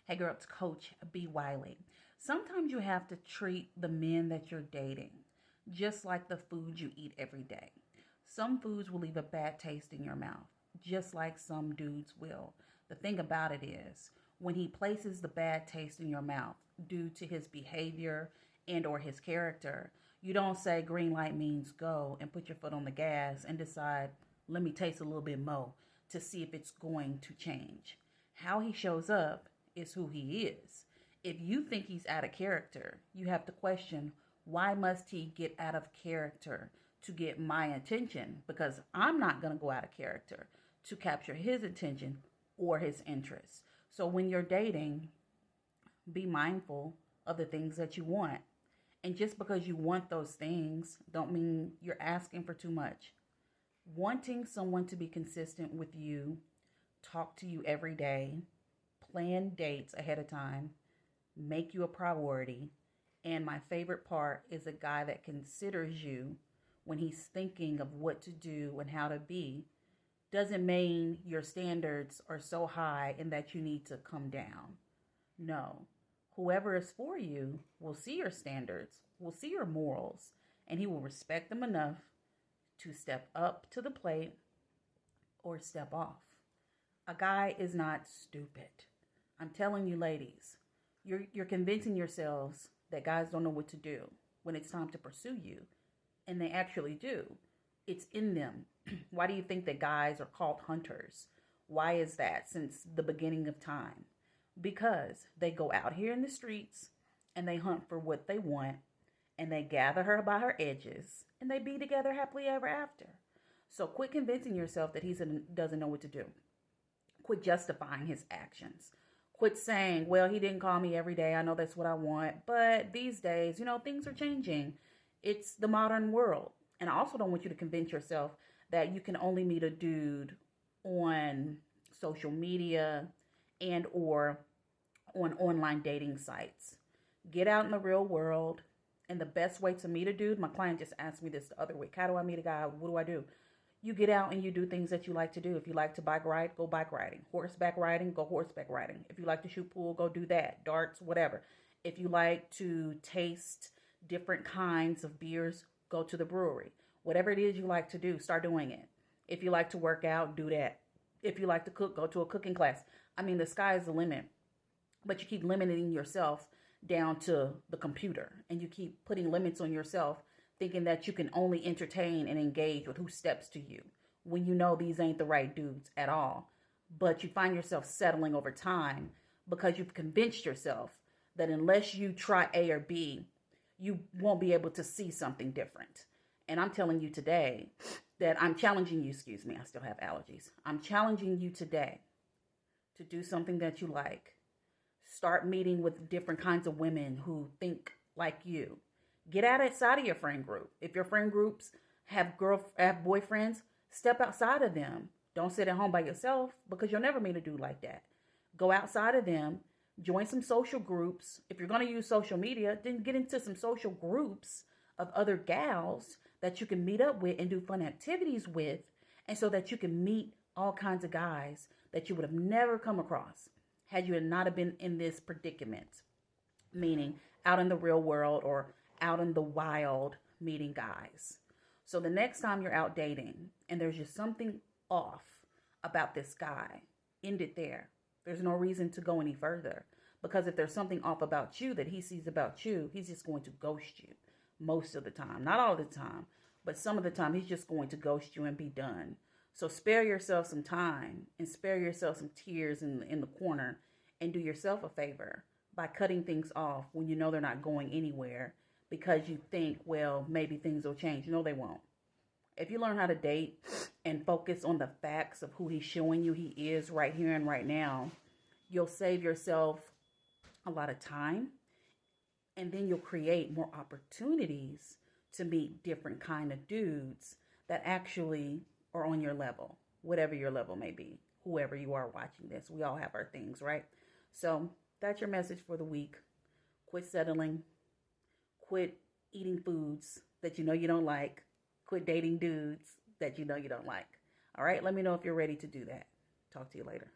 Hey girl, it's Coach B. Wiley. Sometimes you have to treat the men that you're dating just like the food you eat every day. Some foods will leave a bad taste in your mouth, just like some dudes will. The thing about it is, when he places the bad taste in your mouth due to his behavior and or his character, you don't say green light means go and put your foot on the gas and decide, let me taste a little bit more to see if it's going to change. How he shows up is who he is. If you think he's out of character, you have to question, why must he get out of character to get my attention? Because I'm not going to go out of character to capture his attention or his interest. So when you're dating, be mindful of the things that you want. And just because you want those things don't mean you're asking for too much. Wanting someone to be consistent with you, talk to you every day, plan dates ahead of time, make you a priority. And my favorite part is a guy that considers you when he's thinking of what to do and how to be. Doesn't mean your standards are so high and that you need to come down. No. Whoever is for you will see your standards, will see your morals, and he will respect them enough to step up to the plate or step off. A guy is not stupid. I'm telling you, ladies, you're convincing yourselves that guys don't know what to do when it's time to pursue you, and they actually do. It's in them. Why do you think that guys are called hunters? Why is that since the beginning of time? Because they go out here in the streets and they hunt for what they want, and they gather her by her edges and they be together happily ever after. So quit convincing yourself that he doesn't know what to do. Quit justifying his actions. Quit saying, well, he didn't call me every day. I know that's what I want. But these days, things are changing. It's the modern world. And I also don't want you to convince yourself that you can only meet a dude on social media and or on online dating sites. Get out in the real world. And the best way to meet a dude, my client just asked me this the other week. How do I meet a guy? What do I do? You get out and you do things that you like to do. If you like to bike ride, go bike riding. Horseback riding, go horseback riding. If you like to shoot pool, go do that. Darts, whatever. If you like to taste different kinds of beers, go to the brewery. Whatever it is you like to do, start doing it. If you like to work out, do that. If you like to cook, go to a cooking class. I mean, the sky is the limit. But you keep limiting yourself down to the computer. And you keep putting limits on yourself, thinking that you can only entertain and engage with who steps to you when you know these ain't the right dudes at all. But you find yourself settling over time because you've convinced yourself that unless you try A or B, you won't be able to see something different. And I'm telling you today that I'm challenging you, I still have allergies. I'm challenging you today to do something that you like. Start meeting with different kinds of women who think like you. Get outside of your friend group. If your friend groups have boyfriends, step outside of them. Don't sit at home by yourself because you'll never meet a dude like that. Go outside of them. Join some social groups. If you're going to use social media, then get into some social groups of other gals that you can meet up with and do fun activities with, and so that you can meet all kinds of guys that you would have never come across had you not have been in this predicament, meaning out in the real world or out in the wild meeting guys. So the next time you're out dating and there's just something off about this guy, end it there. There's no reason to go any further, because if there's something off about you that he sees about you, he's just going to ghost you most of the time. Not all the time, but some of the time he's just going to ghost you and be done. So spare yourself some time and spare yourself some tears in the corner, and do yourself a favor by cutting things off when you know they're not going anywhere, because you think, well, maybe things will change. No, they won't. If you learn how to date and focus on the facts of who he's showing you he is right here and right now, you'll save yourself a lot of time, and then you'll create more opportunities to meet different kind of dudes that actually are on your level, whatever your level may be, whoever you are watching this. We all have our things, right? So that's your message for the week. Quit settling. Quit eating foods that you know you don't like. Quit dating dudes that you know you don't like. All right, let me know if you're ready to do that. Talk to you later.